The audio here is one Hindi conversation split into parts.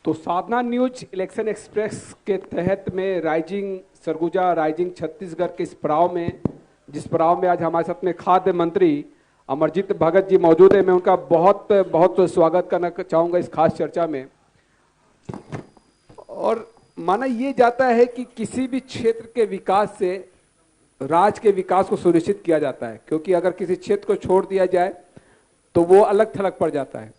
तो साधना न्यूज इलेक्शन एक्सप्रेस के तहत में राइजिंग सरगुजा राइजिंग छत्तीसगढ़ के इस पड़ाव में, जिस पड़ाव में आज हमारे साथ में खाद्य मंत्री अमरजीत भगत जी मौजूद है, मैं उनका बहुत बहुत स्वागत करना चाहूँगा इस खास चर्चा में। और माना ये जाता है कि किसी भी क्षेत्र के विकास से राज्य के विकास को सुनिश्चित किया जाता है, क्योंकि अगर किसी क्षेत्र को छोड़ दिया जाए तो वो अलग थलग पड़ जाता है।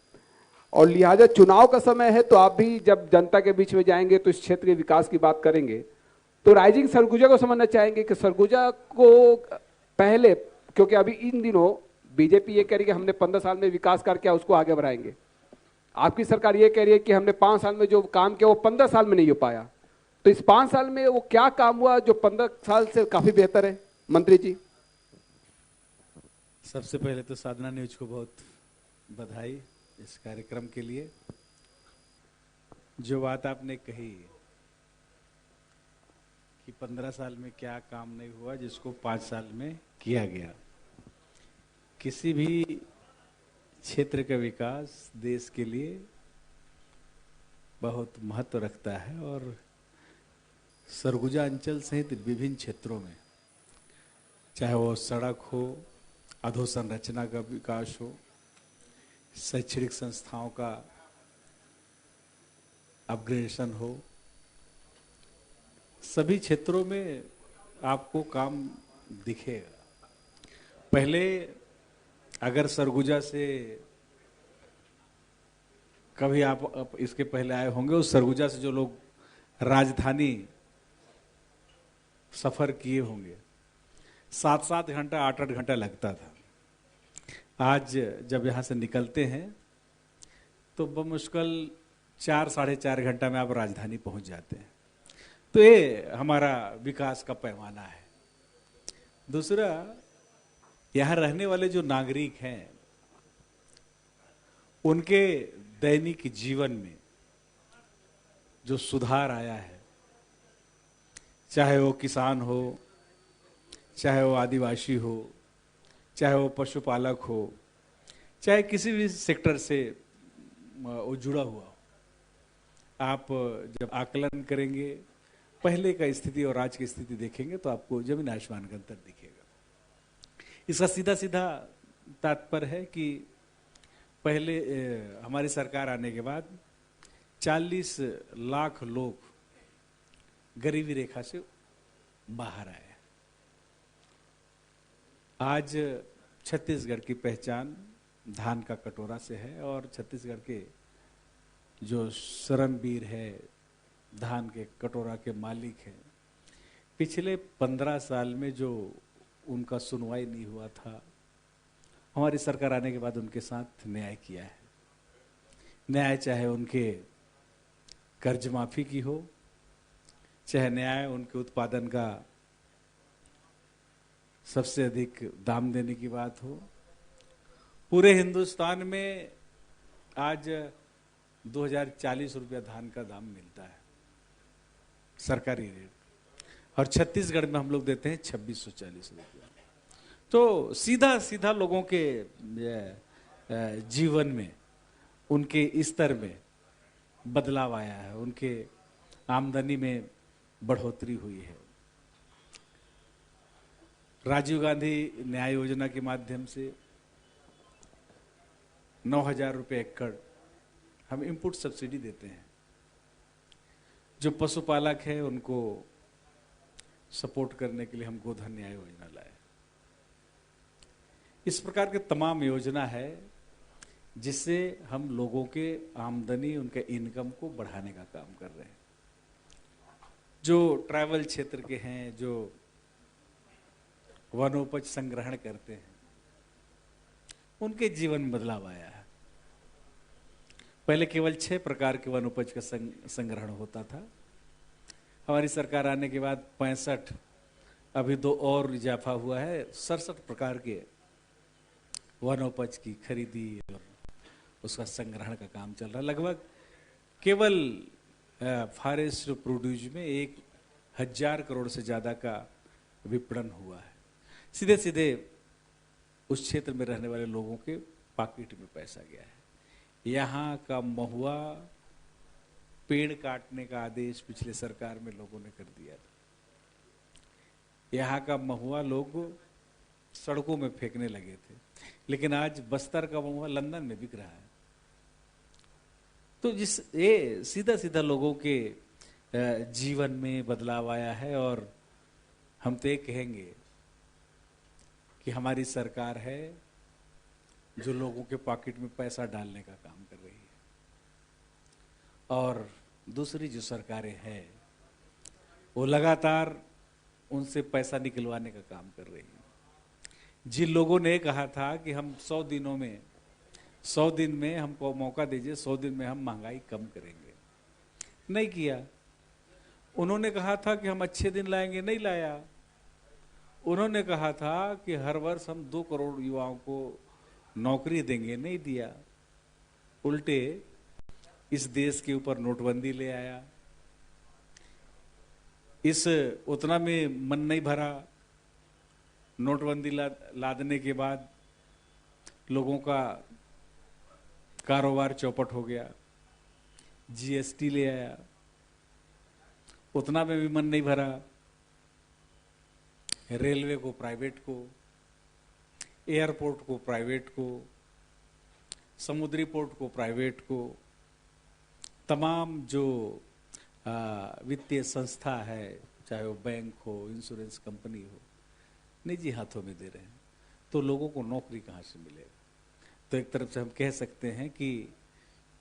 और लिहाजा चुनाव का समय है, तो आप भी जब जनता के बीच में जाएंगे तो इस क्षेत्र के विकास की बात करेंगे। तो राइजिंग सरगुजा को समझना चाहेंगे कि सरगुजा को पहले, क्योंकि अभी इन दिनों बीजेपी ये कह रही है कि हमने 15 साल में विकास कार्य किया, उसको आगे बढ़ाएंगे। आपकी सरकार ये कह रही है कि हमने 5 साल में जो काम किया वो 15 साल में नहीं हो पाया। तो इस 5 साल में वो क्या काम हुआ जो 15 साल से काफी बेहतर है, मंत्री जी? सबसे पहले तो साधना न्यूज को बहुत बधाई इस कार्यक्रम के लिए। जो बात आपने कही कि 15 साल में क्या काम नहीं हुआ जिसको 5 साल में किया गया। किसी भी क्षेत्र का विकास देश के लिए बहुत महत्व रखता है और सरगुजा अंचल सहित विभिन्न क्षेत्रों में, चाहे वो सड़क हो, अधोसंरचना का विकास हो, शैक्षणिक संस्थाओं का अपग्रेडेशन हो, सभी क्षेत्रों में आपको काम दिखेगा। पहले अगर सरगुजा से कभी आप इसके पहले आए होंगे, उस सरगुजा से जो लोग राजधानी सफर किए होंगे, 7-7 घंटा 8-8 घंटा लगता था। आज जब यहाँ से निकलते हैं तो बमुश्किल 4-4.5 घंटा में आप राजधानी पहुँच जाते हैं। तो ये हमारा विकास का पैमाना है। दूसरा, यहाँ रहने वाले जो नागरिक हैं उनके दैनिक जीवन में जो सुधार आया है, चाहे वो किसान हो, चाहे वो आदिवासी हो, चाहे वो पशुपालक हो, चाहे किसी भी सेक्टर से वो जुड़ा हुआ हो, आप जब आकलन करेंगे, पहले का स्थिति और आज की स्थिति देखेंगे तो आपको जमीन आसमान का अंतर दिखेगा। इसका सीधा सीधा तात्पर्य है कि पहले हमारी सरकार आने के बाद 40 लाख लोग गरीबी रेखा से बाहर आए। आज छत्तीसगढ़ की पहचान धान का कटोरा से है और छत्तीसगढ़ के जो श्रमवीर है, धान के कटोरा के मालिक हैं, पिछले 15 साल में जो उनका सुनवाई नहीं हुआ था, हमारी सरकार आने के बाद उनके साथ न्याय किया है। न्याय चाहे उनके कर्ज माफी की हो, चाहे न्याय उनके उत्पादन का सबसे अधिक दाम देने की बात हो। पूरे हिंदुस्तान में आज 2040 रुपया धान का दाम मिलता है, सरकारी रेट, और छत्तीसगढ़ में हम लोग देते हैं 2640 रुपया। तो सीधा सीधा लोगों के जीवन में, उनके स्तर में बदलाव आया है, उनके आमदनी में बढ़ोतरी हुई है। राजीव गांधी न्याय योजना के माध्यम से 9,000 रुपये एकड़ हम इनपुट सब्सिडी देते हैं। जो पशुपालक है उनको सपोर्ट करने के लिए हम गोधन न्याय योजना लाए। इस प्रकार के तमाम योजना है जिससे हम लोगों के आमदनी, उनके इनकम को बढ़ाने का काम कर रहे हैं। जो ट्राइबल क्षेत्र के हैं, जो वनोपज संग्रहण करते हैं, उनके जीवन में बदलाव आया है। पहले केवल 6 प्रकार के वनोपज का संग्रहण होता था। हमारी सरकार आने के बाद 65, अभी 2 और इजाफा हुआ है, 67 प्रकार के वनोपज की खरीदी और उसका संग्रहण का काम चल रहा है। लगभग केवल फॉरेस्ट प्रोड्यूस में 1,000 करोड़ से ज्यादा का विपणन हुआ है। सीधे सीधे उस क्षेत्र में रहने वाले लोगों के पॉकेट में पैसा गया है। यहाँ का महुआ पेड़ काटने का आदेश पिछले सरकार में लोगों ने कर दिया था। यहाँ का महुआ लोग सड़कों में फेंकने लगे थे, लेकिन आज बस्तर का महुआ लंदन में बिक रहा है। तो जिस ये सीधा सीधा लोगों के जीवन में बदलाव आया है, और हम तो ये कहेंगे कि हमारी सरकार है जो लोगों के पॉकेट में पैसा डालने का काम कर रही है, और दूसरी जो सरकारें हैं वो लगातार उनसे पैसा निकलवाने का काम कर रही है। जिन लोगों ने कहा था कि हम 100 दिन में हमको मौका दीजिए, 100 दिन में हम महंगाई कम करेंगे, नहीं किया। उन्होंने कहा था कि हम अच्छे दिन लाएंगे, नहीं लाया। उन्होंने कहा था कि हर वर्ष हम 2 करोड़ युवाओं को नौकरी देंगे, नहीं दिया। उल्टे इस देश के ऊपर नोटबंदी ले आया। इस उतना में मन नहीं भरा, नोटबंदी लादने के बाद लोगों का कारोबार चौपट हो गया, जीएसटी ले आया, उतना में भी मन नहीं भरा। रेलवे को प्राइवेट को, एयरपोर्ट को प्राइवेट को, समुद्री पोर्ट को प्राइवेट को, तमाम जो वित्तीय संस्था है, चाहे वो बैंक हो, इंश्योरेंस कंपनी हो, निजी हाथों में दे रहे हैं। तो लोगों को नौकरी कहाँ से मिलेगा? तो एक तरफ से हम कह सकते हैं कि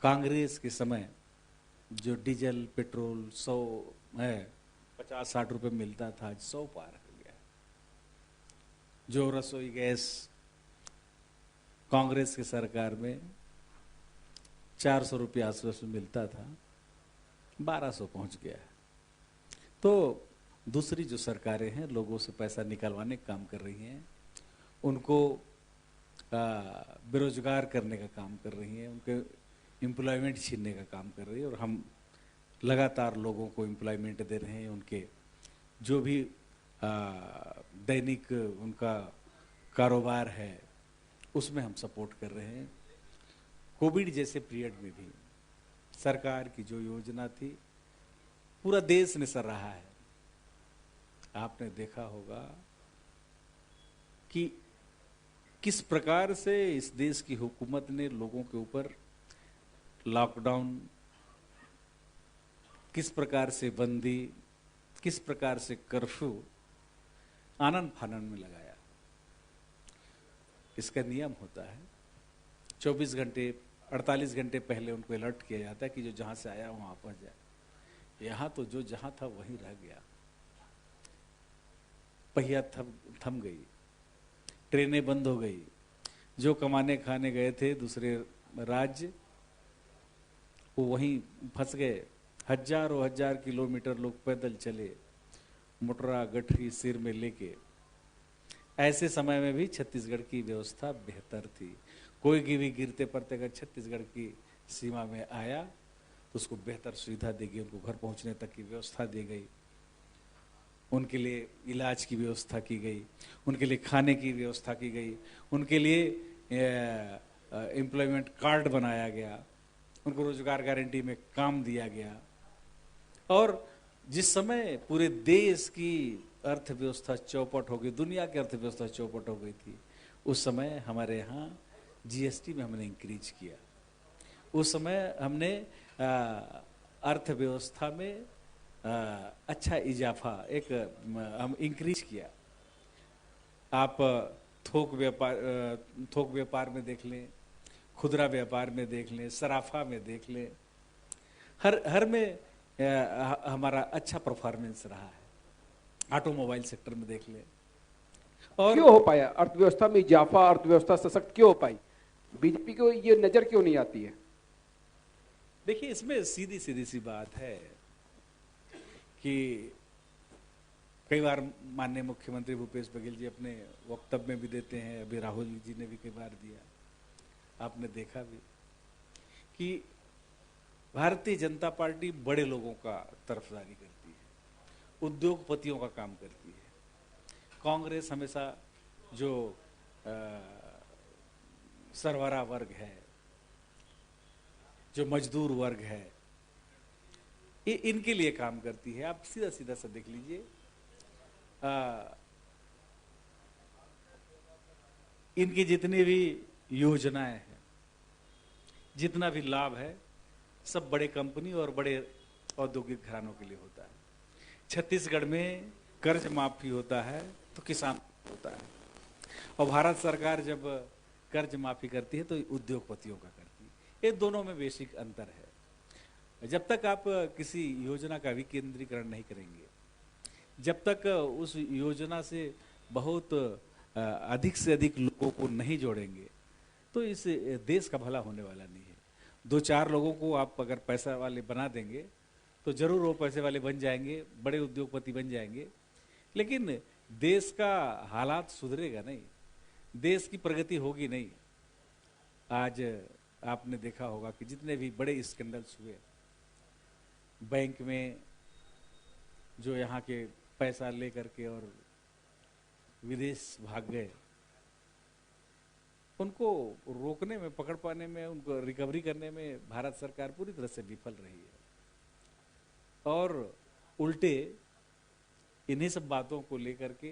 कांग्रेस के समय जो डीजल पेट्रोल 100 है 50-60 रुपए मिलता था, आज 100 पार हो गया। जो रसोई गैस कांग्रेस की सरकार में 400 रुपये आसपास में मिलता था, 1200 पहुंच गया। तो दूसरी जो सरकारें हैं लोगों से पैसा निकलवाने का काम कर रही हैं, उनको बेरोजगार करने का काम कर रही हैं, उनके एम्प्लॉयमेंट छीनने का काम कर रही है। और हम लगातार लोगों को एम्प्लॉयमेंट दे रहे हैं, उनके जो भी दैनिक उनका कारोबार है उसमें हम सपोर्ट कर रहे हैं। कोविड जैसे पीरियड में भी सरकार की जो योजना थी पूरा देश ने सराहा है। आपने देखा होगा कि किस प्रकार से इस देश की हुकूमत ने लोगों के ऊपर लॉकडाउन, किस प्रकार से बंदी, किस प्रकार से कर्फ्यू आनन फानन में लगाया। इसका नियम होता है 24 घंटे 48 घंटे पहले उनको अलर्ट किया जाता है कि जो जहां से आया वहां वापस जाए। यहाँ तो जो जहां था वहीं रह गया, पहिया थम गई, ट्रेनें बंद हो गई। जो कमाने खाने गए थे दूसरे राज्य, वो वहीं फंस गए। हजारों हजार किलोमीटर लोग पैदल चले, मोटरा गठरी सिर में लेके। ऐसे समय में भी छत्तीसगढ़ की व्यवस्था बेहतर थी। कोई भी गिरते पड़ते अगर छत्तीसगढ़ की सीमा में आया तो उसको बेहतर सुविधा देगी, उनको घर पहुंचने तक की व्यवस्था दी गई, उनके लिए इलाज की व्यवस्था की गई, उनके लिए खाने की व्यवस्था की गई, उनके लिए एम्प्लॉयमेंट कार्ड बनाया गया, उनको रोजगार गारंटी में काम दिया गया। और जिस समय पूरे देश की अर्थव्यवस्था चौपट हो गई, दुनिया की अर्थव्यवस्था चौपट हो गई थी, उस समय हमारे यहाँ जीएसटी में हमने इंक्रीज किया। उस समय हमने अर्थव्यवस्था में अच्छा इजाफा हम इंक्रीज किया। आप थोक व्यापार में देख लें, खुदरा व्यापार में देख लें, सराफा में देख लें, हर में हमारा अच्छा परफॉर्मेंस रहा है। ऑटोमोबाइल सेक्टर में देख लें। और क्यों हो पाया अर्थव्यवस्था में इजाफा, अर्थव्यवस्था सशक्त क्यों हो पाई? बीजेपी को ये नजर क्यों नहीं आती है? देखिए, इसमें सीधी सी बात है कि कई बार माननीय मुख्यमंत्री भूपेश बघेल जी अपने वक्तव्य में भी देते हैं, अभी राहुल जी ने भी कई बार दिया, आपने देखा भी कि भारतीय जनता पार्टी बड़े लोगों का तरफदारी करती है, उद्योगपतियों का काम करती है। कांग्रेस हमेशा जो सरवरा वर्ग है, जो मजदूर वर्ग है, ये इनके लिए काम करती है। आप सीधा सीधा सा देख लीजिए, इनकी जितनी भी योजनाएं हैं, जितना भी लाभ है, सब बड़े कंपनी और बड़े औद्योगिक घरानों के लिए होता है। छत्तीसगढ़ में कर्ज माफी होता है तो किसान होता है, और भारत सरकार जब कर्ज माफी करती है तो उद्योगपतियों का करती है। ये दोनों में बेसिक अंतर है। जब तक आप किसी योजना का विकेंद्रीकरण नहीं करेंगे, जब तक उस योजना से बहुत अधिक से अधिक लोगों को नहीं जोड़ेंगे, तो इस देश का भला होने वाला नहीं है। 2-4 लोगों को आप अगर पैसा वाले बना देंगे तो जरूर वो पैसे वाले बन जाएंगे, बड़े उद्योगपति बन जाएंगे, लेकिन देश का हालात सुधरेगा नहीं, देश की प्रगति होगी नहीं। आज आपने देखा होगा कि जितने भी बड़े स्कैंडल्स हुए, बैंक में जो यहाँ के पैसा लेकर के और विदेश भाग गए, उनको रोकने में, पकड़ पाने में, उनको रिकवरी करने में भारत सरकार पूरी तरह से विफल रही है। और उल्टे इन्हीं सब बातों को लेकर के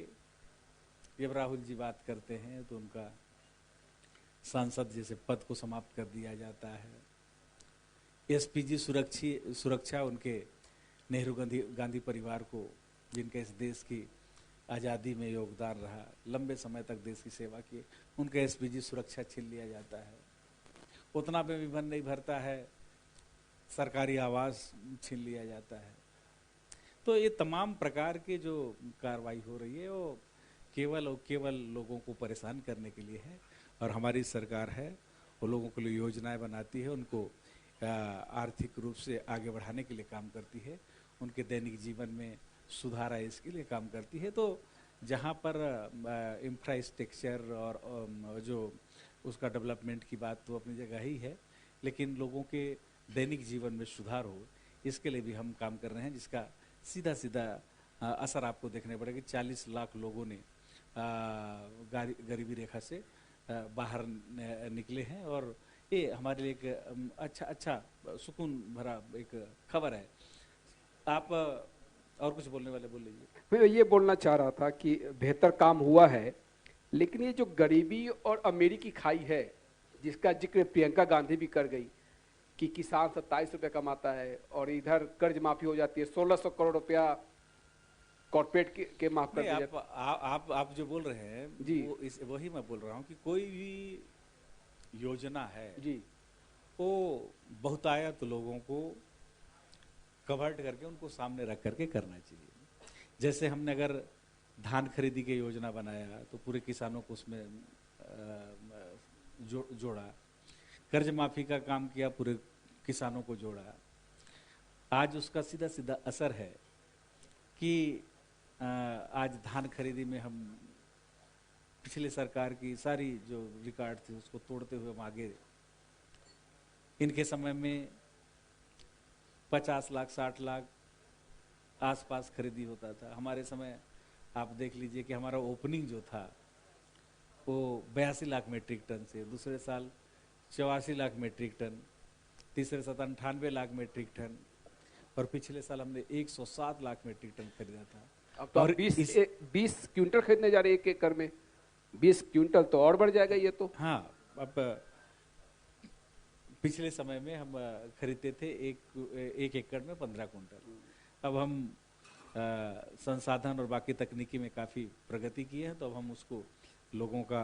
जब राहुल जी बात करते हैं तो उनका सांसद जैसे पद को समाप्त कर दिया जाता है। एसपीजी सुरक्षा उनके नेहरू गांधी परिवार को, जिनके इस देश की आज़ादी में योगदान रहा, लंबे समय तक देश की सेवा की, उनका एसपीजी सुरक्षा छीन लिया जाता है। उतना पे भी मन नहीं भरता है, सरकारी आवास छीन लिया जाता है। तो ये तमाम प्रकार के जो कार्रवाई हो रही है वो केवल और केवल लोगों को परेशान करने के लिए है। और हमारी सरकार है वो लोगों के लिए योजनाएं बनाती है, उनको आर्थिक रूप से आगे बढ़ाने के लिए काम करती है, उनके दैनिक जीवन में सुधार आए इसके लिए काम करती है। तो जहाँ पर इंफ्रास्ट्रक्चर और जो उसका डेवलपमेंट की बात तो अपनी जगह ही है, लेकिन लोगों के दैनिक जीवन में सुधार हो इसके लिए भी हम काम कर रहे हैं, जिसका सीधा सीधा असर आपको देखने पड़ेगा। 40 लाख लोगों ने गरीबी रेखा से बाहर निकले हैं, और ये हमारे लिए एक अच्छा सुकून भरा एक खबर है। आप और कुछ बोलने वाले बोल लीजिए। मैं ये बोलना चाह रहा था कि बेहतर काम हुआ है, लेकिन ये जो गरीबी और अमीरी की खाई है, जिसका जिक्र प्रियंका गांधी भी कर गई कि किसान 27 रुपये कमाता है और इधर कर्ज माफी हो जाती है, 1600 करोड़ रुपया कॉर्पोरेट के माफ कर दिया जाता है। आप जो बोल रहे हैं जी, वही मैं बोल रहा हूँ कि कोई भी योजना है जी, वो बहुतायत लोगों को कवर्ट करके उनको सामने रख करके करना चाहिए। जैसे हमने अगर धान खरीदी की योजना बनाया तो पूरे किसानों को उसमें जोड़ा, कर्ज माफी का काम किया, पूरे किसानों को जोड़ा। आज उसका सीधा सीधा असर है कि आज धान खरीदी में हम पिछले सरकार की सारी जो रिकॉर्ड थी उसको तोड़ते हुए हम आगे, इनके समय में 50 लाख 60 लाख आसपास खरीदी होता था। हमारे समय आप देख लीजिए कि हमारा ओपनिंग जो था वो 82 लाख मेट्रिक टन से, दूसरे साल 84 लाख मेट्रिक टन, तीसरे साल 98 लाख मेट्रिक टन, और पिछले साल हमने 107 लाख मेट्रिक टन खरीदा था। अब तो 20 क्विंटल खरीदने जा रहे हैं एक एकड़ में, 20 क्विंटल तो और बढ़ जाएगा ये तो। हाँ, अब पिछले समय में हम खरीदते थे एक एकड़ में 15 कुंटल। अब हम संसाधन और बाकी तकनीकी में काफ़ी प्रगति की है, तो अब हम उसको लोगों का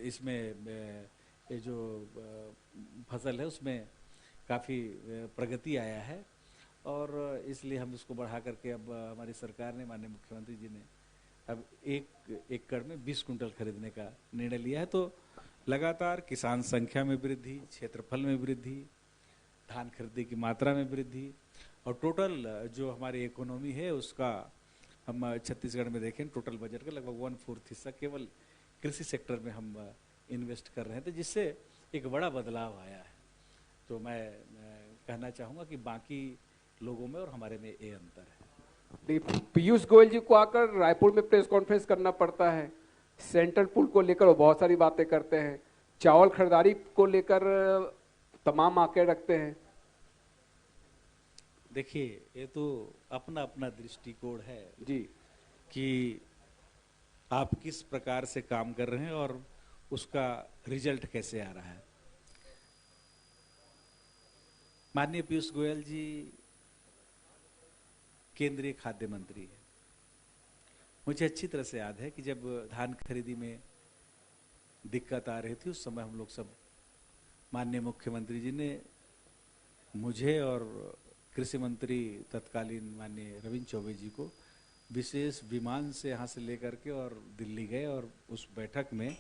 इसमें ये जो फसल है उसमें काफ़ी प्रगति आया है, और इसलिए हम इसको बढ़ा करके अब हमारी सरकार ने, माननीय मुख्यमंत्री जी ने अब एक एकड़ में 20 कुंटल खरीदने का निर्णय लिया है। तो लगातार किसान संख्या में वृद्धि, क्षेत्रफल में वृद्धि, धान खरीदी की मात्रा में वृद्धि, और टोटल जो हमारी इकोनॉमी है उसका हम छत्तीसगढ़ में देखें टोटल बजट का लगभग 1/4 हिस्सा केवल कृषि सेक्टर में हम इन्वेस्ट कर रहे हैं, तो जिससे एक बड़ा बदलाव आया है। तो मैं कहना चाहूँगा कि बाकी लोगों में और हमारे में ये अंतर है। पीयूष गोयल जी को आकर रायपुर में प्रेस कॉन्फ्रेंस करना पड़ता है, सेंट्रल पुल को लेकर वो बहुत सारी बातें करते हैं, चावल खरीदारी को लेकर तमाम आंकड़े रखते हैं, देखिए, ये तो अपना अपना दृष्टिकोण है जी कि आप किस प्रकार से काम कर रहे हैं और उसका रिजल्ट कैसे आ रहा है। माननीय पीयूष गोयल जी केंद्रीय खाद्य मंत्री है। मुझे अच्छी तरह से याद है कि जब धान खरीदी में दिक्कत आ रही थी, उस समय हम लोग सब, माननीय मुख्यमंत्री जी ने मुझे और कृषि मंत्री तत्कालीन माननीय रविंद्र चौबे जी को विशेष विमान से यहाँ से लेकर के और दिल्ली गए और उस बैठक में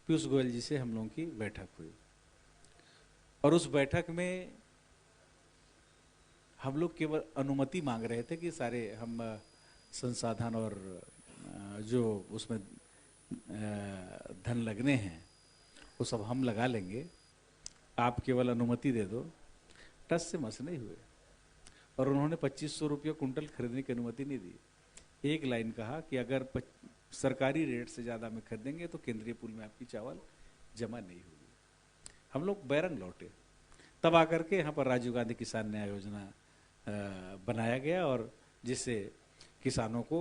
पीयूष गोयल जी से हम लोगों की बैठक हुई। और उस बैठक में हम लोग केवल अनुमति मांग रहे थे कि सारे हम संसाधन और जो उसमें धन लगने हैं वो सब हम लगा लेंगे, आप केवल अनुमति दे दो। टस से मस नहीं हुए और उन्होंने 2500 रुपये कुंटल खरीदने की अनुमति नहीं दी। एक लाइन कहा कि अगर सरकारी रेट से ज़्यादा में खरीदेंगे तो केंद्रीय पूल में आपकी चावल जमा नहीं होगी। हम लोग बैरंग लौटे। तब आकर के यहाँ पर राजीव गांधी किसान न्याय योजना बनाया गया और जिससे किसानों को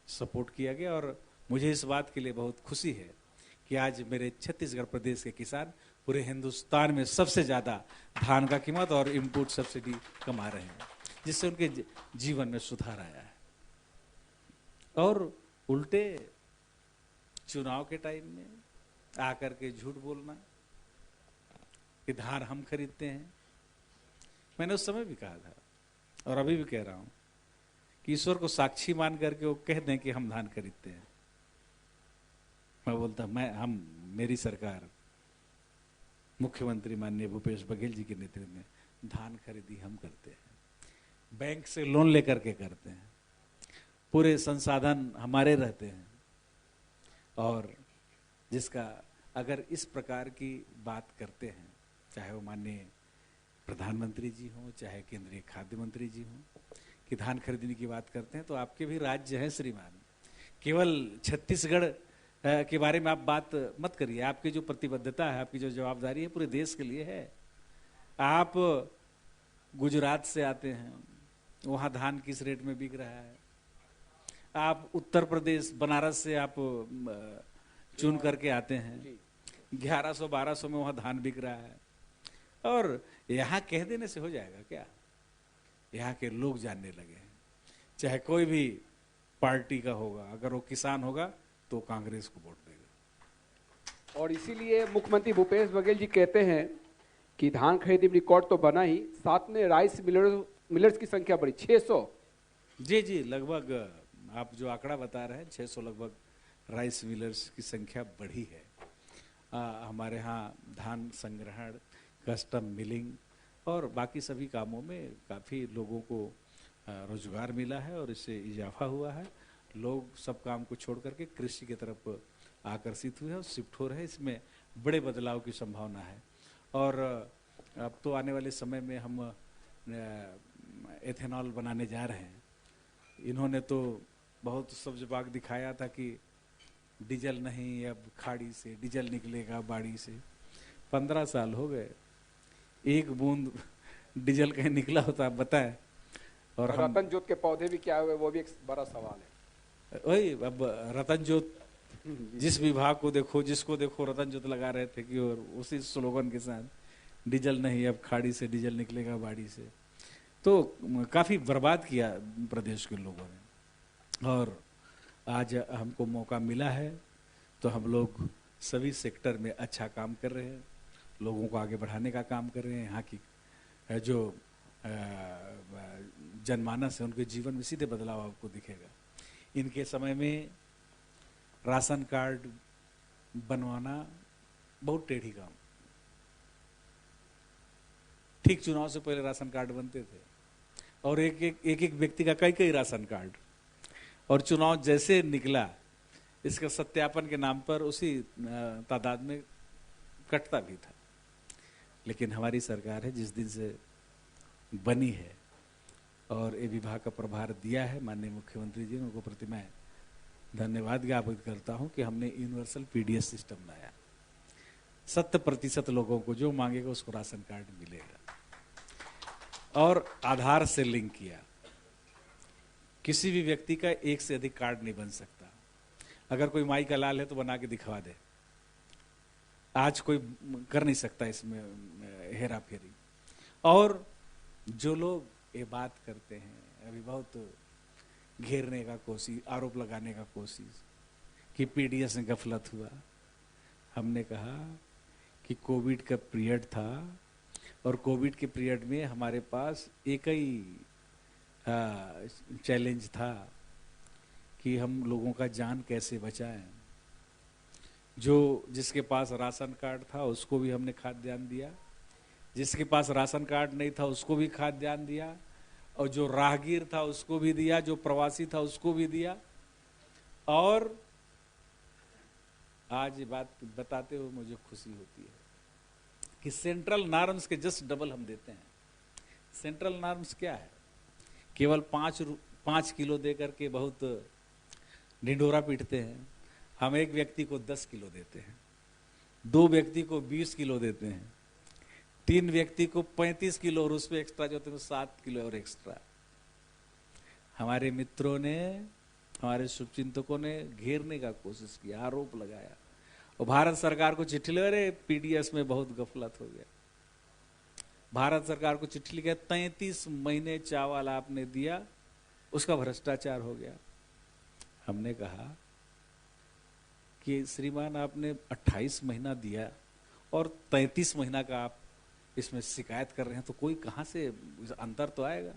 सपोर्ट किया गया। और मुझे इस बात के लिए बहुत खुशी है कि आज मेरे छत्तीसगढ़ प्रदेश के किसान पूरे हिंदुस्तान में सबसे ज़्यादा धान का कीमत और इनपुट सब्सिडी कमा रहे हैं, जिससे उनके जीवन में सुधार आया है। और उल्टे चुनाव के टाइम में आकर के झूठ बोलना कि धान हम खरीदते हैं। मैंने उस समय भी कहा था और अभी भी कह रहा हूं कि ईश्वर को साक्षी मान करके वो कह दें कि हम धान खरीदते हैं। मैं बोलता मेरी सरकार मुख्यमंत्री माननीय भूपेश बघेल जी के नेतृत्व में धान खरीदी हम करते हैं, बैंक से लोन लेकर के करते हैं, पूरे संसाधन हमारे रहते हैं। और जिसका अगर इस प्रकार की बात करते हैं, चाहे वो माननीय प्रधानमंत्री जी हों, चाहे केंद्रीय खाद्य मंत्री जी हों, कि धान खरीदने की बात करते हैं, तो आपके भी राज्य हैं श्रीमान। केवल छत्तीसगढ़ के बारे में आप बात मत करिए। आपकी जो प्रतिबद्धता है, आपकी जो जवाबदारी है पूरे देश के लिए है। आप गुजरात से आते हैं, वहाँ धान किस रेट में बिक रहा है। आप उत्तर प्रदेश बनारस से आप चुन करके आते हैं, 1100-1200 में वहाँ धान बिक रहा है। और यहाँ कह देने से हो जाएगा क्या? यहाँ के लोग जानने लगे हैं। चाहे कोई भी पार्टी का होगा, अगर वो किसान होगा तो कांग्रेस को वोट देगा। और इसीलिए मुख्यमंत्री भूपेश बघेल जी कहते हैं कि धान खरीदी रिकॉर्ड तो बना ही, साथ में राइस मिलर्स की संख्या बढ़ी 600। जी, लगभग आप जो आंकड़ा बता रहे हैं 600 लगभग राइस मिलर्स की संख्या बढ़ी है। हमारे यहाँ धान संग्रहण, कस्टम मिलिंग और बाकी सभी कामों में काफ़ी लोगों को रोजगार मिला है और इससे इजाफा हुआ है। लोग सब काम को छोड़ करके कृषि की तरफ आकर्षित हुए हैं और शिफ्ट हो रहे हैं। इसमें बड़े बदलाव की संभावना है। और अब तो आने वाले समय में हम एथेनॉल बनाने जा रहे हैं। इन्होंने तो बहुत सब्जबाग दिखाया था कि डीजल नहीं, अब खाड़ी से डीजल निकलेगा, बाड़ी से। 15 साल हो गए, एक बूंद डीजल कहीं निकला होता आप बताएं। और रतन जोत के पौधे भी क्या हुए, वो भी एक बड़ा सवाल है। वही, अब रतन जोत जिस विभाग को देखो, जिसको देखो रतन जोत लगा रहे थे कि, और उसी स्लोगन के साथ डीजल नहीं, अब खाड़ी से डीजल निकलेगा, बाड़ी से। तो काफी बर्बाद किया प्रदेश के लोगों ने। और आज हमको मौका मिला है तो हम लोग सभी सेक्टर में अच्छा काम कर रहे हैं, लोगों को आगे बढ़ाने का काम कर रहे हैं। यहाँ की जो जनमानस है उनके जीवन में सीधे बदलाव आपको दिखेगा। इनके समय में राशन कार्ड बनवाना बहुत टेढ़ी काम। ठीक चुनाव से पहले राशन कार्ड बनते थे और एक व्यक्ति का कई राशन कार्ड, और चुनाव जैसे निकला इसका सत्यापन के नाम पर उसी तादाद में कटता भी था। लेकिन हमारी सरकार है जिस दिन से बनी है और ये विभाग का प्रभार दिया है माननीय मुख्यमंत्री जी ने, उनको प्रति मैं धन्यवाद ज्ञापित करता हूं कि हमने यूनिवर्सल पीडीएस सिस्टम लाया। 100% लोगों को जो मांगेगा उसको राशन कार्ड मिलेगा। और आधार से लिंक किया। किसी भी व्यक्ति का एक से अधिक कार्ड नहीं बन सकता। अगर कोई माई का लाल है तो बना के दिखवा दे, आज कोई कर नहीं सकता इसमें हेरा फेरी। और जो लोग ये बात करते हैं, अभी बहुत घेरने का कोशिश, आरोप लगाने का कोशिश कि पीडीएस में गफलत हुआ। हमने कहा कि कोविड का पीरियड था और कोविड के पीरियड में हमारे पास एक ही चैलेंज था कि हम लोगों का जान कैसे बचाएं। जिसके पास राशन कार्ड था उसको भी हमने खाद्यान्न दिया, जिसके पास राशन कार्ड नहीं था उसको भी खाद्यान्न दिया, और जो राहगीर था उसको भी दिया, जो प्रवासी था उसको भी दिया। और आज ये बात बताते हुए मुझे खुशी होती है कि सेंट्रल नॉर्म्स के जस्ट डबल हम देते हैं। सेंट्रल नॉर्म्स क्या है? केवल 5 किलो दे करके बहुत ढिंढोरा पीटते हैं। हम एक व्यक्ति को 10 किलो देते हैं, 2 व्यक्ति को 20 किलो देते हैं, 3 व्यक्ति को 35 किलो, और उसमें एक्स्ट्रा जो होते हैं 7 किलो और एक्स्ट्रा। हमारे मित्रों ने, हमारे शुभचिंतकों ने घेरने का कोशिश किया, आरोप लगाया, और भारत सरकार को चिट्ठी लगा, अरे पीडीएस में बहुत गफलत हो गया। भारत सरकार को चिट्ठी लिखा, 33 महीने चावल आपने दिया, उसका भ्रष्टाचार हो गया। हमने कहा कि श्रीमान आपने 28 महीना दिया और 33 महीना का आप इसमें शिकायत कर रहे हैं, तो कोई कहां से अंतर तो आएगा।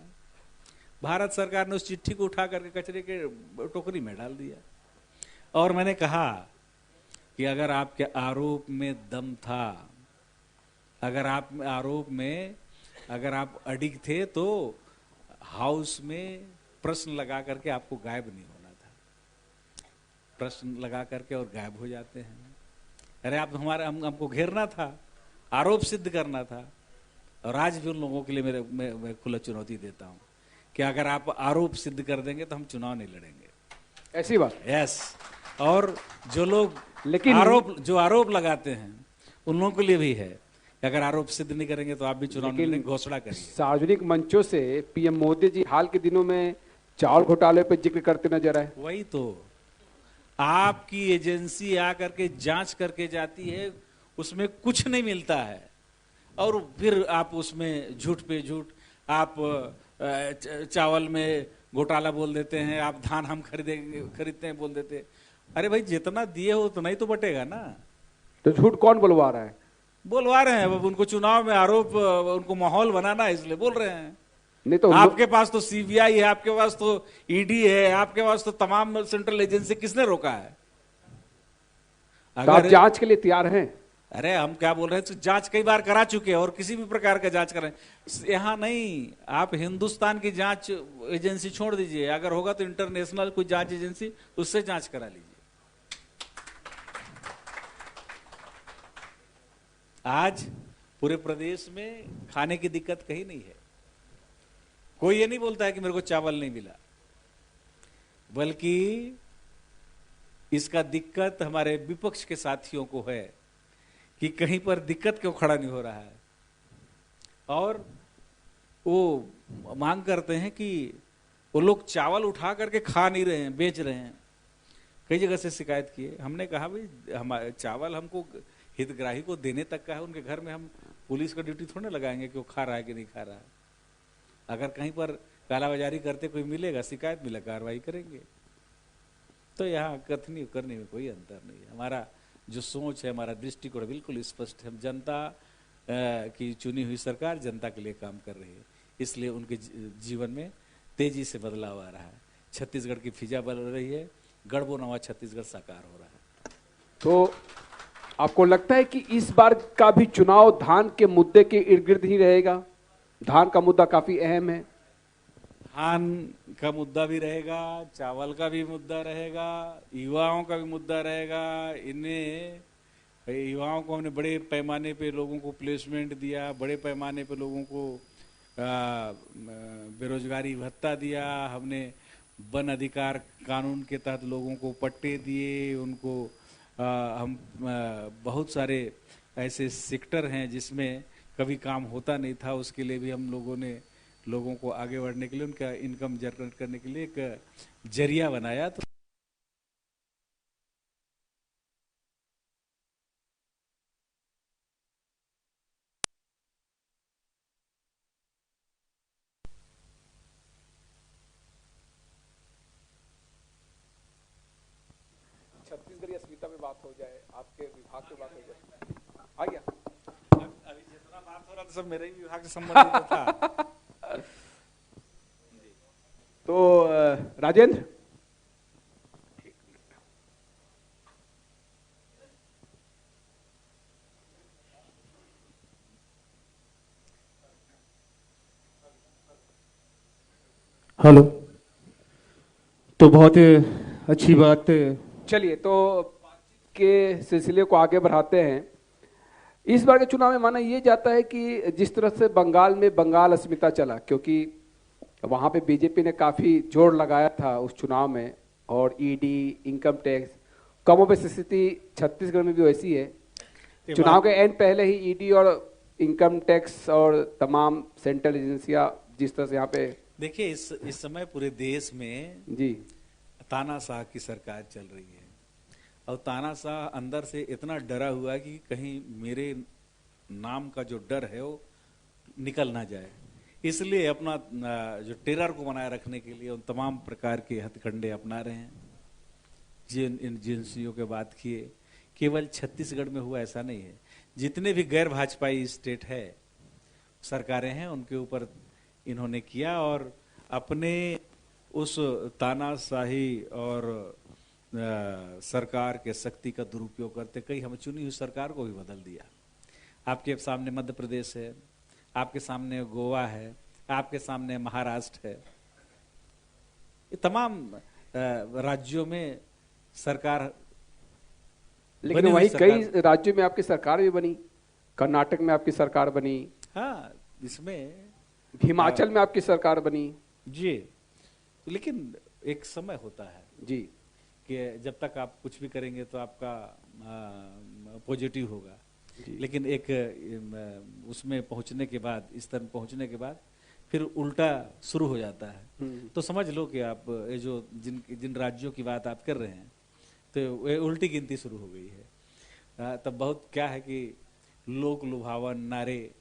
भारत सरकार ने उस चिट्ठी को उठा करके कचरे के टोकरी में डाल दिया। और मैंने कहा कि अगर आपके आरोप में दम था, अगर आप आरोप में अगर आप अडिग थे तो हाउस में प्रश्न लगा करके आपको गायब नहीं होना था। प्रश्न लगा करके और गायब हो जाते हैं। अरे आप हमको घेरना था, आरोप सिद्ध करना था। और आज भी उन लोगों के लिए मैं खुला चुनौती देता हूं कि अगर आप आरोप सिद्ध कर देंगे तो हम चुनाव नहीं लड़ेंगे। ऐसी बात? यस। और जो लोग लेकिन आरोप लगाते हैं उन लोगों के लिए भी है, अगर आरोप सिद्ध नहीं करेंगे तो आप भी चुनाव लड़ने की घोषणा करिए। सार्वजनिक मंचों से पीएम मोदी जी हाल के दिनों में चावल घोटाले पर जिक्र करते नजर आए। वही तो, आपकी एजेंसी आकर के जांच करके जाती है, उसमें कुछ नहीं मिलता है, और फिर आप उसमें झूठ पे झूठ, आप चावल में घोटाला बोल देते हैं, आप धान हम खरीदते हैं बोल देते हैं। अरे भाई जितना दिए हो उतना ही तो बटेगा ना। तो झूठ कौन बुलवा रहा है? बोलवा रहे हैं, उनको चुनाव में आरोप, उनको माहौल बनाना है इसलिए बोल रहे हैं। नहीं तो आपके पास तो सीबीआई है, आपके पास तो ईडी है, आपके पास तो तमाम सेंट्रल एजेंसी, किसने रोका है? तो आप जांच के लिए तैयार हैं? अरे हम क्या बोल रहे हैं, तो जांच कई बार करा चुके हैं और किसी भी प्रकार का जांच करें। यहां नहीं, आप हिंदुस्तान की जांच एजेंसी छोड़ दीजिए, अगर होगा तो इंटरनेशनल कोई जांच एजेंसी, उससे जांच करा लीजिए। आज पूरे प्रदेश में खाने की दिक्कत कहीं नहीं है। कोई ये नहीं बोलता है कि मेरे को चावल नहीं मिला, बल्कि इसका दिक्कत हमारे विपक्ष के साथियों को है कि कहीं पर दिक्कत क्यों खड़ा नहीं हो रहा है। और वो मांग करते हैं कि वो लोग चावल उठा करके खा नहीं रहे हैं, बेच रहे हैं। कई जगह से शिकायत किए। हमने कहा भाई हमारे चावल हमको हितग्राही को देने तक का है, उनके घर में हम पुलिस का ड्यूटी थोड़ा लगाएंगे कि वो खा रहा है कि नहीं खा रहा है। अगर कहीं पर कालाबाजारी करते कोई मिलेगा, शिकायत मिला, कार्रवाई करेंगे। तो यहाँ कथनी करने में कोई अंतर नहीं है। हमारा जो सोच है, हमारा दृष्टिकोण बिल्कुल स्पष्ट है। हम जनता की चुनी हुई सरकार जनता के लिए काम कर रही है, इसलिए उनके जीवन में तेजी से बदलाव आ रहा है। छत्तीसगढ़ की फिजा बदल रही है, गढ़बो नवा छत्तीसगढ़ साकार हो रहा है। तो आपको लगता है कि इस बार का भी चुनाव धान के मुद्दे के इर्द गिर्द ही रहेगा? धान का मुद्दा काफी अहम है। धान का मुद्दा भी रहेगा, चावल का भी मुद्दा रहेगा, युवाओं का भी मुद्दा रहेगा। इन्हें युवाओं को हमने बड़े पैमाने पे लोगों को प्लेसमेंट दिया, बड़े पैमाने पे लोगों को बेरोजगारी भत्ता दिया। हमने वन अधिकार कानून के तहत लोगों को पट्टे दिए। उनको हम बहुत सारे ऐसे सेक्टर हैं जिसमें कभी काम होता नहीं था, उसके लिए भी हम लोगों ने लोगों को आगे बढ़ने के लिए, उनका इनकम जनरेट करने के लिए एक जरिया बनाया। तो छत्तीसगढ़ी अस्मिता में बात हो जाए, आपके विभाग की बात हो जाए, आ गया। अभी जितना बात हो रहा था सब मेरे ही विभाग से संबंधित था। तो राजेंद्र, हेलो। तो बहुत अच्छी बात। चलिए तो के सिलसिले को आगे बढ़ाते हैं। इस बार के चुनाव में माना यह जाता है कि जिस तरह से बंगाल में बंगाल अस्मिता चला, क्योंकि वहां पे बीजेपी ने काफी जोर लगाया था उस चुनाव में, और ईडी, इनकम टैक्स, कमोबेश स्थिति छत्तीसगढ़ में भी वैसी है। चुनाव के एंड पहले ही ईडी और इनकम टैक्स और तमाम सेंट्रल एजेंसियां जिस तरह से यहाँ पे, देखिए इस समय पूरे देश में जी, तानाशाह की सरकार चल रही है, और तानाशाह अंदर से इतना डरा हुआ है कि कहीं मेरे नाम का जो डर है वो निकल ना जाए, इसलिए अपना जो टेरर को बनाए रखने के लिए उन तमाम प्रकार के हथकंडे अपना रहे हैं। जिन एजेंसियों के बात किए, केवल छत्तीसगढ़ में हुआ ऐसा नहीं है, जितने भी गैर भाजपाई स्टेट है, सरकारें हैं, उनके ऊपर इन्होंने किया, और अपने उस तानाशाही और सरकार के शक्ति का दुरुपयोग करते कई हम चुनी हुई सरकार को भी बदल दिया। आपके सामने मध्य प्रदेश है, आपके सामने गोवा है, आपके सामने महाराष्ट्र है, ये तमाम राज्यों में सरकार, लेकिन वही कई राज्यों में आपकी सरकार भी बनी, कर्नाटक में आपकी सरकार बनी, हाँ, इसमें हिमाचल में आपकी सरकार बनी जी। लेकिन एक समय होता है जी, कि जब तक आप कुछ भी करेंगे तो आपका पॉजिटिव होगा, लेकिन एक उसमें पहुंचने के बाद, इस तरह पहुंचने के बाद फिर उल्टा शुरू हो जाता है। तो समझ लो कि आप ये जो जिन राज्यों की बात आप कर रहे हैं, तो ये उल्टी गिनती शुरू हो गई है। तब बहुत क्या है कि लोक लुभावन नारे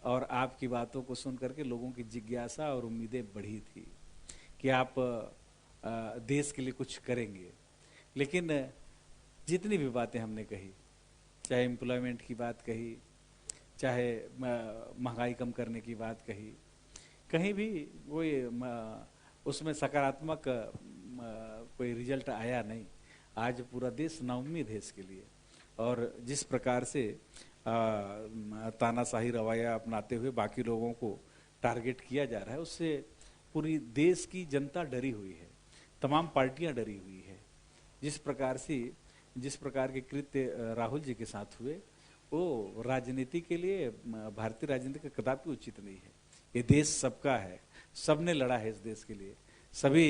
और आपकी बातों को सुन करके लोगों की जिज्ञासा और उम्मीदें बढ़ी थी कि आप देश के लिए कुछ करेंगे। लेकिन जितनी भी बातें हमने कही, चाहे एम्प्लॉयमेंट की बात कही, चाहे महंगाई कम करने की बात कही, कहीं भी वो उसमें सकारात्मक कोई रिजल्ट आया नहीं। आज पूरा देश नाउम्मीद है इसके लिए, और जिस प्रकार से तानाशाही रवैया अपनाते हुए बाकी लोगों को टारगेट किया जा रहा है, उससे पूरी देश की जनता डरी हुई है, तमाम पार्टियां डरी हुई है। जिस प्रकार के कृत्य राहुल जी के साथ हुए, वो राजनीति के लिए, भारतीय राजनीति का कदापि उचित नहीं है। ये देश सबका है, सबने लड़ा है इस देश के लिए, सभी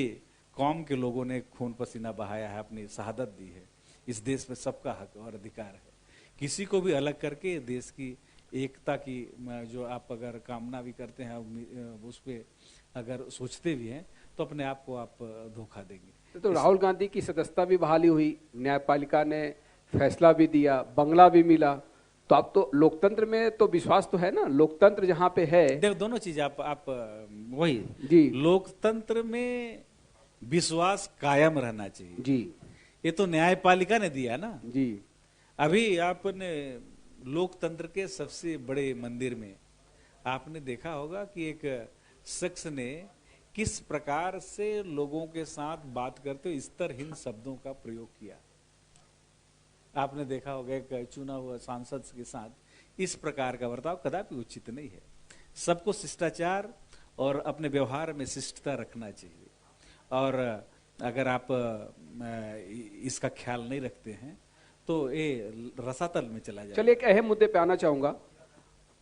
कौम के लोगों ने खून पसीना बहाया है, अपनी शहादत दी है। इस देश में सबका हक और अधिकार है। किसी को भी अलग करके देश की एकता की जो आप अगर कामना भी करते हैं, उस पर अगर सोचते भी हैं, तो अपने आप को आप धोखा देंगे। तो राहुल गांधी की सदस्यता भी बहाली हुई, न्यायपालिका ने फैसला भी दिया, बंगला भी मिला, तो आप तो लोकतंत्र में तो विश्वास तो है ना, लोकतंत्र जहाँ पे है। देखो दोनों चीज आप वही जी, लोकतंत्र में विश्वास कायम रहना चाहिए जी, ये तो न्यायपालिका ने दिया ना जी। अभी आपने लोकतंत्र के सबसे बड़े मंदिर में आपने देखा होगा कि एक शख्स ने किस प्रकार से लोगों के साथ बात करते हुए स्तरहीन शब्दों का प्रयोग किया। आपने देखा होगा एक चुना हुआ सांसद के साथ इस प्रकार का बर्ताव कदापि उचित नहीं है। सबको शिष्टाचार और अपने व्यवहार में शिष्टता रखना चाहिए, और अगर आप इसका ख्याल नहीं रखते हैं तो ये रसातल में चला जाए। चलिए एक अहम मुद्दे पे आना चाहूंगा।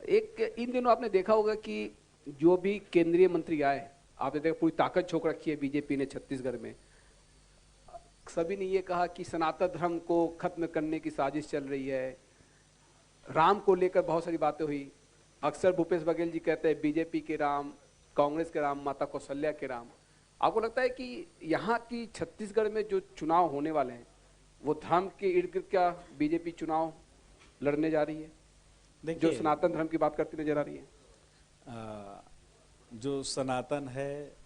एक इन दिनों आपने देखा होगा कि जो भी केंद्रीय मंत्री आए, आपने देखा पूरी ताकत झोंक रखी है बीजेपी ने छत्तीसगढ़ में। सभी ने ये कहा कि सनातन धर्म को खत्म करने की साजिश चल रही है, राम को लेकर बहुत सारी बातें हुई। अक्सर भूपेश बघेल जी कहते हैं बीजेपी के राम, कांग्रेस के राम, माता कौशल्या के राम। आपको लगता है कि यहाँ की छत्तीसगढ़ में जो चुनाव होने वाले हैं वो धर्म के इर्द गिर्द क्या बीजेपी चुनाव लड़ने जा रही है, जो देखिए, सनातन धर्म की बात करती नजर आ रही है? जो सनातन है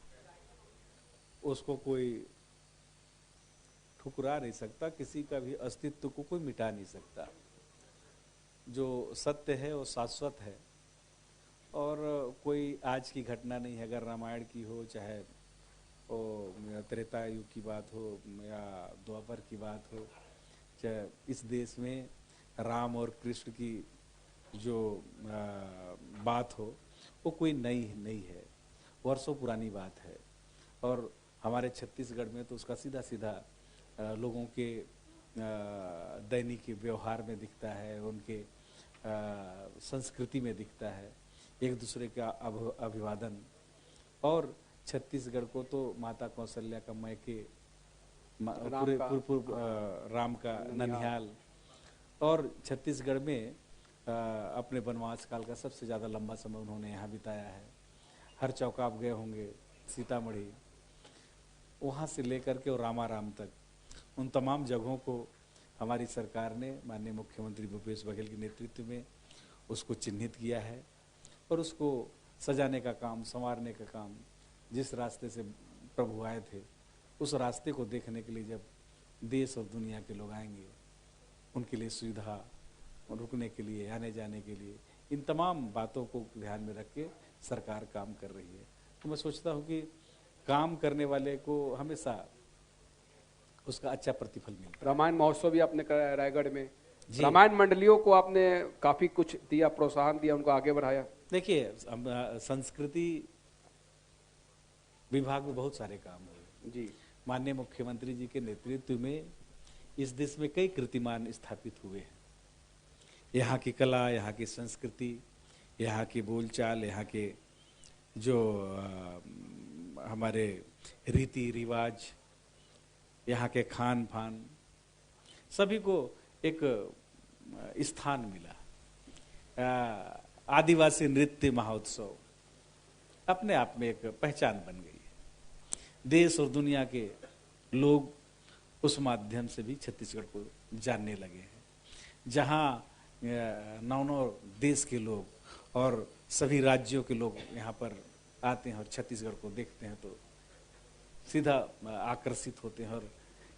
उसको कोई ठुकरा नहीं सकता, किसी का भी अस्तित्व को कोई मिटा नहीं सकता। जो सत्य है वो शाश्वत है, और कोई आज की घटना नहीं है। अगर रामायण की हो, चाहे वो त्रेता युग की बात हो या द्वापर की बात हो, चाहे इस देश में राम और कृष्ण की जो बात हो, वो कोई नई नहीं है, वर्षों पुरानी बात है। और हमारे छत्तीसगढ़ में तो उसका सीधा सीधा लोगों के दैनिक व्यवहार में दिखता है, उनके संस्कृति में दिखता है, एक दूसरे का अभिवादन। और छत्तीसगढ़ को तो माता कौशल्या का मैके, राम का ननिहाल, और छत्तीसगढ़ में अपने वनवास काल का सबसे ज़्यादा लंबा समय उन्होंने यहाँ बिताया है। हर चौका आप गए होंगे, सीतामढ़ी, वहाँ से लेकर के और रामाराम तक, उन तमाम जगहों को हमारी सरकार ने माननीय मुख्यमंत्री भूपेश बघेल के नेतृत्व में उसको चिन्हित किया है, और उसको सजाने का काम, संवारने का काम, जिस रास्ते से प्रभु आए थे उस रास्ते को देखने के लिए जब देश और दुनिया के लोग आएंगे, उनके लिए सुविधा, रुकने के लिए, आने जाने के लिए, इन तमाम बातों को ध्यान में रख के सरकार काम कर रही है। तो मैं सोचता हूँ कि काम करने वाले को हमेशा उसका अच्छा प्रतिफल मिलता है। रामायण महोत्सव भी आपने कराया रायगढ़ में, रामायण मंडलियों को आपने काफी कुछ दिया, प्रोत्साहन दिया, उनको आगे बढ़ाया। देखिए, संस्कृति विभाग में बहुत सारे काम हुए जी। माननीय मुख्यमंत्री जी के नेतृत्व में इस देश में कई कीर्तिमान स्थापित हुए हैं। यहाँ की कला, यहाँ की संस्कृति, यहाँ की बोलचाल, यहाँ के जो हमारे रीति रिवाज, यहाँ के खान पान, सभी को एक स्थान मिला। आदिवासी नृत्य महोत्सव अपने आप में एक पहचान बन गई है। देश और दुनिया के लोग उस माध्यम से भी छत्तीसगढ़ को जानने लगे हैं। जहाँ नौ देश के लोग और सभी राज्यों के लोग यहाँ पर आते हैं और छत्तीसगढ़ को देखते हैं तो सीधा आकर्षित होते हैं, और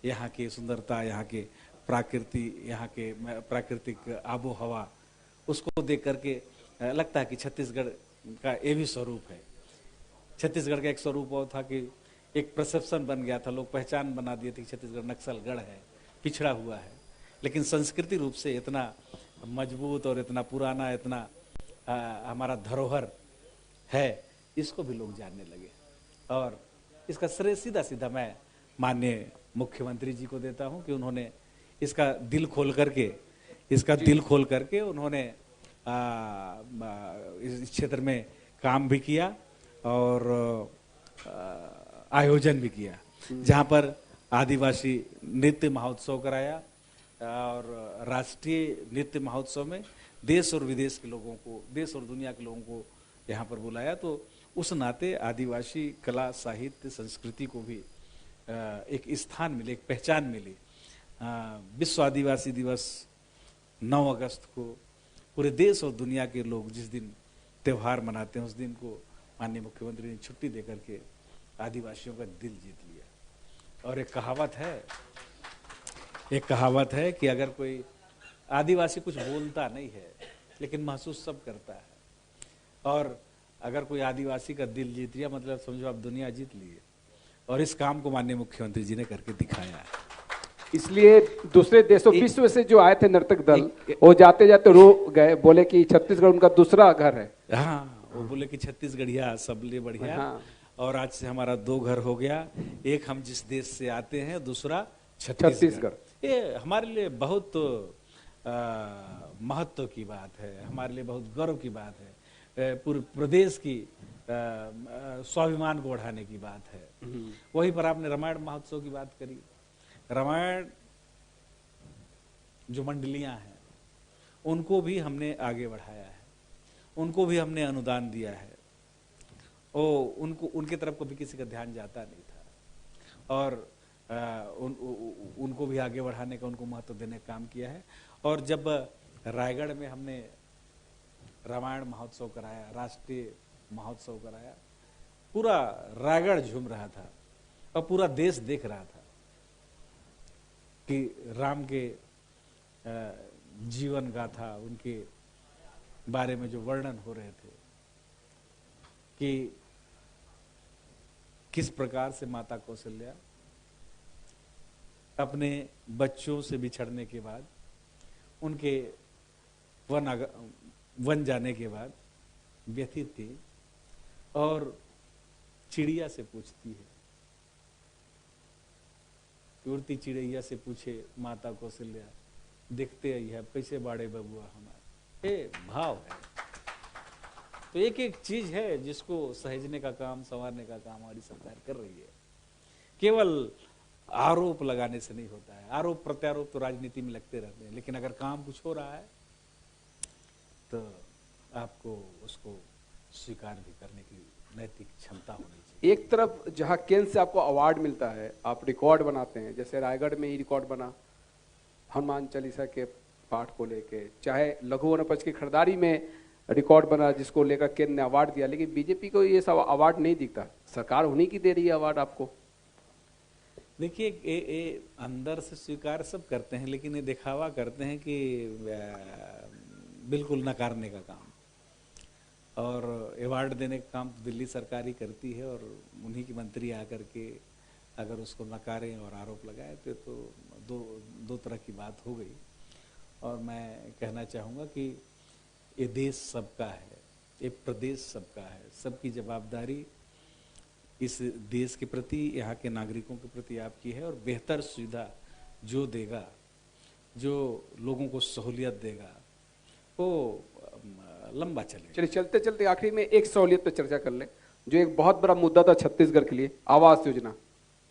यहाँ की सुंदरता, यहाँ के यहाँ के प्राकृतिक आबो हवा, उसको देख करके लगता है कि छत्तीसगढ़ का ये भी स्वरूप है। छत्तीसगढ़ का एक स्वरूप और था कि एक परसेप्शन बन गया था, लोग पहचान बना दिए थे कि छत्तीसगढ़ नक्सलगढ़ है, पिछड़ा हुआ है, लेकिन संस्कृति रूप से इतना मजबूत और इतना पुराना, इतना हमारा धरोहर है, इसको भी लोग जानने लगे। और इसका श्रेय सीधा सीधा मैं माननीय मुख्यमंत्री जी को देता हूं कि उन्होंने इसका दिल खोल करके उन्होंने इस क्षेत्र में काम भी किया और आयोजन भी किया, जहां पर आदिवासी नृत्य महोत्सव कराया और राष्ट्रीय नृत्य महोत्सव में देश और विदेश के लोगों को, देश और दुनिया के लोगों को यहाँ पर बुलाया। तो उस नाते आदिवासी कला, साहित्य, संस्कृति को भी एक स्थान मिले, एक पहचान मिली। विश्व आदिवासी दिवस 9 अगस्त को पूरे देश और दुनिया के लोग जिस दिन त्यौहार मनाते हैं, उस दिन को माननीय मुख्यमंत्री ने छुट्टी देकर के आदिवासियों का दिल जीत लिया। और एक कहावत है कि अगर कोई आदिवासी कुछ बोलता नहीं है लेकिन महसूस सब करता है, और अगर कोई आदिवासी का दिल जीत लिया मतलब समझो आप दुनिया जीत लिए। और इस काम को माननीय मुख्यमंत्री जी ने करके दिखाया है। इसलिए दूसरे देशों, विश्व से जो आए थे नर्तक दल, वो जाते जाते रो गए, बोले कि छत्तीसगढ़ उनका दूसरा घर है। हाँ, वो बोले कि छत्तीसगढ़िया सबले बढ़िया। हाँ। और आज से हमारा 2 घर हो गया, एक हम जिस देश से आते हैं, दूसरा छत्तीसगढ़। ये हमारे लिए बहुत महत्व की बात है, हमारे लिए बहुत गर्व की बात है, पूरे प्रदेश की स्वाभिमान को बढ़ाने की बात है। वहीं पर आपने रामायण महोत्सव की बात करी। रामायण जो मंडलियां हैं उनको भी हमने आगे बढ़ाया है, उनको भी हमने अनुदान दिया है, वो उनको उनके तरफ कभी किसी का ध्यान जाता नहीं था, और उनको भी आगे बढ़ाने का, उनको महत्व देने का काम किया है। और जब रायगढ़ में हमने रामायण महोत्सव कराया, राष्ट्रीय महोत्सव कराया, पूरा रायगढ़ झूम रहा था और पूरा देश देख रहा था कि राम के जीवन गाथा, उनके बारे में जो वर्णन हो रहे थे कि किस प्रकार से माता कौशल्या अपने बच्चों से बिछड़ने के बाद, उनके वन जाने के बाद व्यथित थी और चिड़िया से पूछती है, उड़ती चिड़ैया से पूछे माता कौशल्या, देखते है कैसे बाड़े बबुआ हमारे। ये भाव है। तो एक एक चीज है जिसको सहेजने का काम, संवारने का काम हमारी सरकार कर रही है। केवल आरोप लगाने से नहीं होता है। आरोप प्रत्यारोप तो राजनीति में लगते रहते हैं, लेकिन अगर काम कुछ हो रहा है तो आपको उसको स्वीकार भी करने की नैतिक क्षमता होनी चाहिए। एक तरफ जहां केंद्र से आपको अवार्ड मिलता है, आप रिकॉर्ड बनाते हैं, जैसे रायगढ़ में ही रिकॉर्ड बना हनुमान चालीसा के पाठ को लेके, चाहे लघु वनोपज की खरीदारी में रिकॉर्ड बना जिसको लेकर केंद्र ने अवार्ड दिया, लेकिन बीजेपी को ये सब अवार्ड नहीं दिखता। सरकार उन्हीं की दे रही है अवार्ड आपको। देखिए, अंदर से स्वीकार सब करते हैं, लेकिन ये दिखावा करते हैं कि बिल्कुल नकारने का काम, और अवार्ड देने का काम तो दिल्ली सरकार ही करती है, और उन्हीं की मंत्री आकर के अगर उसको नकारें और आरोप लगाए तो दो तरह की बात हो गई। और मैं कहना चाहूँगा कि ये देश सबका है, ये प्रदेश सबका है, सबकी जवाबदारी इस देश के प्रति, यहाँ के नागरिकों के प्रति आपकी है, और बेहतर सुविधा जो देगा, जो लोगों को सहूलियत देगा, वो लंबा चलेगा। चलिए चलते चलते आखिरी में एक सहूलियत पर चर्चा कर ले, जो एक बहुत बड़ा मुद्दा था छत्तीसगढ़ के लिए, आवास योजना।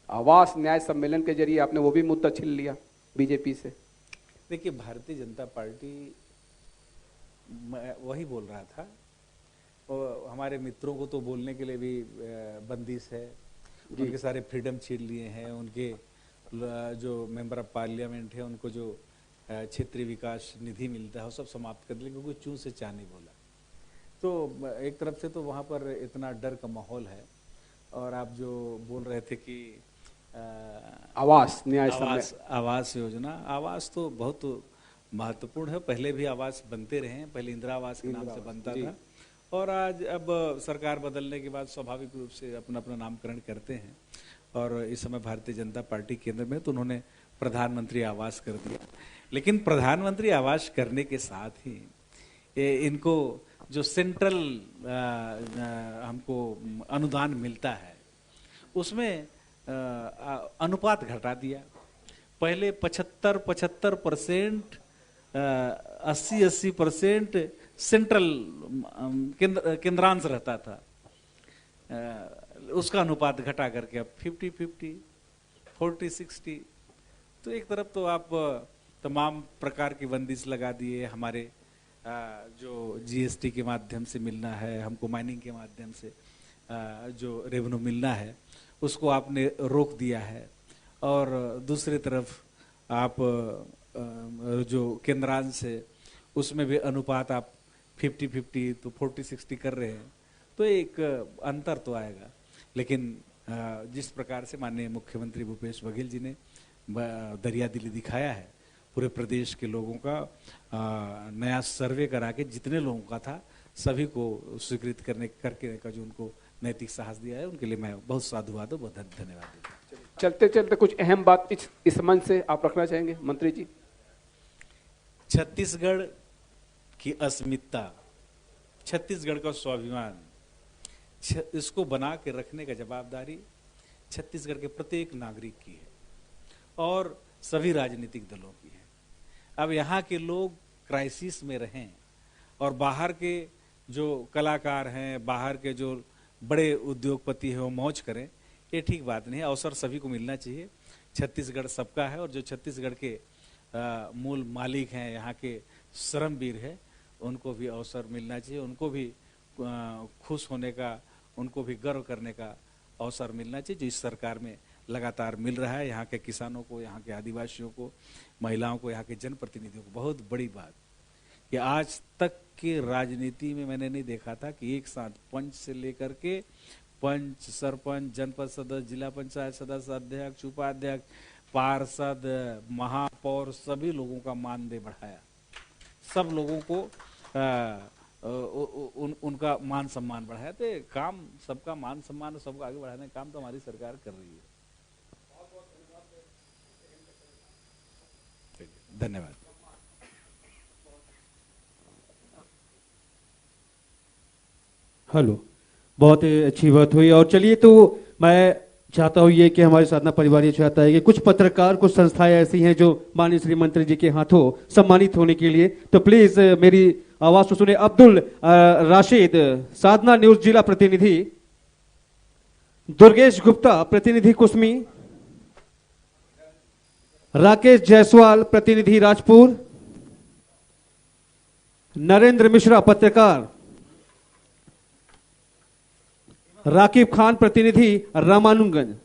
आवास न्याय सम्मेलन के जरिए आपने वो भी मुद्दा छीन लिया बीजेपी से। देखिए, भारतीय जनता पार्टी, वही बोल रहा था, और हमारे मित्रों को तो बोलने के लिए भी बंदिश है, उनके सारे फ्रीडम छीन लिए हैं, उनके जो मेंबर ऑफ पार्लियामेंट है उनको जो क्षेत्रीय विकास निधि मिलता है वो सब समाप्त कर दिया, क्योंकि चूं से चा नहीं बोला। तो एक तरफ से तो वहाँ पर इतना डर का माहौल है। और आप जो बोल रहे थे कि आवास न्याय आवास योजना, आवास तो बहुत महत्वपूर्ण है। पहले भी आवास बनते रहे हैं, पहले इंदिरा आवास के नाम से बनता था, और आज अब सरकार बदलने के बाद स्वाभाविक रूप से अपना अपना नामकरण करते हैं। और इस समय भारतीय जनता पार्टी केंद्र में, तो उन्होंने प्रधानमंत्री आवास कर दिया। लेकिन प्रधानमंत्री आवास करने के साथ ही इनको जो सेंट्रल हमको अनुदान मिलता है उसमें अनुपात घटा दिया। पहले 75% 80% सेंट्रल केंद्रांश रहता था, उसका अनुपात घटा करके अब 50-50, 40-60। तो एक तरफ तो आप तमाम प्रकार की बंदिश लगा दिए। हमारे जो जीएसटी के माध्यम से मिलना है, हमको माइनिंग के माध्यम से जो रेवेन्यू मिलना है उसको आपने रोक दिया है। और दूसरी तरफ आप जो केंद्रांश है उसमें भी अनुपात आप 50-50 तो 40-60 कर रहे हैं, तो एक अंतर तो आएगा। लेकिन जिस प्रकार से माननीय मुख्यमंत्री भूपेश बघेल जी ने दरिया दिली दिखाया है, पूरे प्रदेश के लोगों का नया सर्वे करा के जितने लोगों का था सभी को स्वीकृत करके का जो उनको नैतिक साहस दिया है, उनके लिए मैं बहुत साधुवाद और बहुत धन्यवाद देता हूँ। चलते चलते कुछ अहम बात इस मंच से आप रखना चाहेंगे मंत्री जी? छत्तीसगढ़ की अस्मिता, छत्तीसगढ़ का स्वाभिमान, इसको बना के रखने का जवाबदारी छत्तीसगढ़ के प्रत्येक नागरिक की है और सभी राजनीतिक दलों की है। अब यहाँ के लोग क्राइसिस में रहें और बाहर के जो कलाकार हैं, बाहर के जो बड़े उद्योगपति हैं वो मौज करें, ये ठीक बात नहीं है। अवसर सभी को मिलना चाहिए। छत्तीसगढ़ सबका है और जो छत्तीसगढ़ के मूल मालिक हैं, यहाँ के श्रमवीर हैं, उनको भी अवसर मिलना चाहिए, उनको भी खुश होने का उनको भी गर्व करने का अवसर मिलना चाहिए, जो इस सरकार में लगातार मिल रहा है। यहाँ के किसानों को, यहाँ के आदिवासियों को, महिलाओं को, यहाँ के जनप्रतिनिधियों को। बहुत बड़ी बात कि आज तक की राजनीति में मैंने नहीं देखा था कि एक साथ पंच से लेकर के पंच, सरपंच, जनपद सदस्य, जिला पंचायत सदस्य, अध्यक्ष, उपाध्यक्ष, पार्षद, महापौर, सभी लोगों का मानदेय बढ़ाया। सब लोगों को उनका मान सम्मान बढ़ाया। तो काम सबका मान सम्मान और सबको आगे बढ़ाने का काम तो हमारी सरकार कर रही है। धन्यवाद। हेलो, बहुत अच्छी बात हुई। और चलिए, तो मैं चाहता हूँ ये कि हमारे साधना परिवार ये चाहता है कि कुछ पत्रकार, कुछ संस्थाएं ऐसी हैं जो माननीय श्री मंत्री जी के हाथों सम्मानित होने के लिए, तो प्लीज मेरी आवाज को सुने। अब्दुल राशिद, साधना न्यूज जिला प्रतिनिधि। दुर्गेश गुप्ता, प्रतिनिधि कुसमी। राकेश जायसवाल, प्रतिनिधि राजपुर। नरेंद्र मिश्रा, पत्रकार। राकिब खान, प्रतिनिधि रामानुगंज।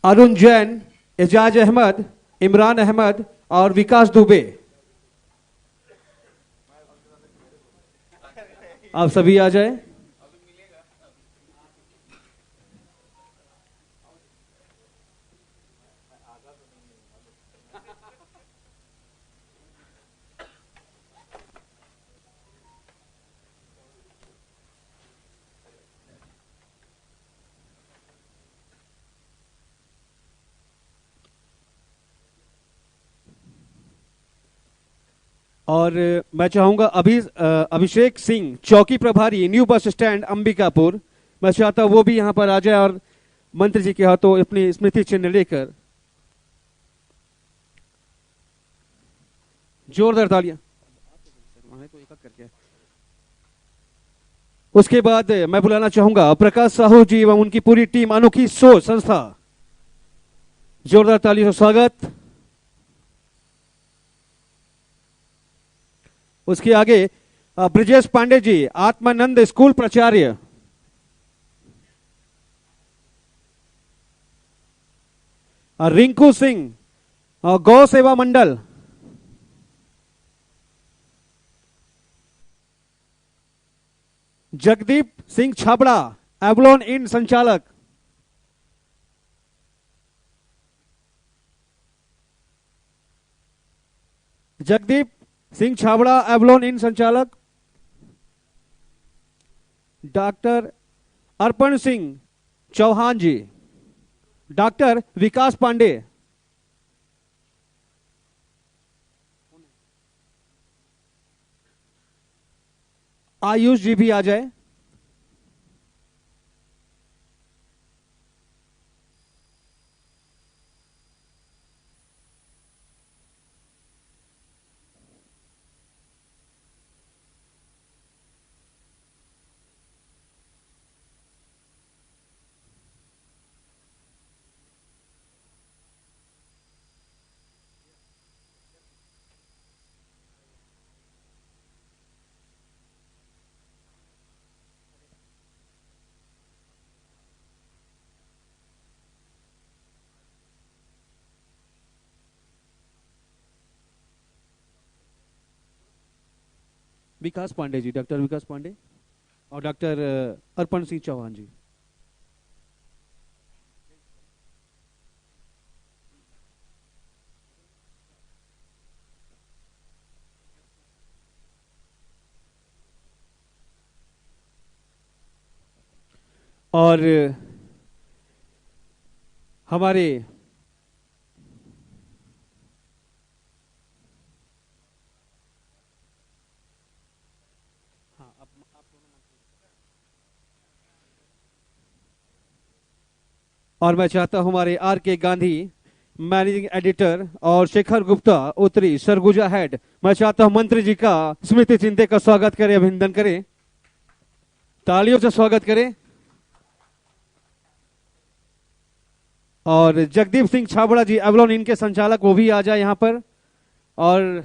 अरुण जैन, एजाज अहमद, इमरान अहमद और विकास दुबे। आप सभी आ जाए। और मैं चाहूंगा अभिषेक सिंह, चौकी प्रभारी, न्यू बस स्टैंड, अंबिकापुर। मैं चाहता हूं वो भी यहां पर आ जाए और मंत्री जी के हाथों अपनी स्मृति चिन्ह लेकर जोरदार तालियां। उसके बाद मैं बुलाना चाहूंगा प्रकाश साहू जी एवं उनकी पूरी टीम, अनोखी सोच संस्था। जोरदार तालियों से स्वागत। उसके आगे ब्रिजेश पांडे जी, आत्मानंद स्कूल प्राचार्य। रिंकू सिंह, गौ सेवा मंडल। जगदीप सिंह छाबड़ा, एवलॉन इन संचालक। जगदीप सिंह छाबड़ा, एवलॉन इन संचालक। डॉक्टर अर्पण सिंह चौहान जी। डॉक्टर विकास पांडे। आयुष जी भी आ जाए। विकास पांडे जी, डॉक्टर विकास पांडे और डॉक्टर अर्पण सिंह चौहान जी। और हमारे और मैं चाहता हूं हमारे आर के गांधी, मैनेजिंग एडिटर, और शेखर गुप्ता, उत्तरी सरगुजा हेड, मैं चाहता हूं मंत्री जी का स्मृति चिन्ह का स्वागत करें, अभिनंदन करें, तालियों से स्वागत करें। और जगदीप सिंह छाबड़ा जी, एवलॉन इनके संचालक, वो भी आ जाए यहां पर। और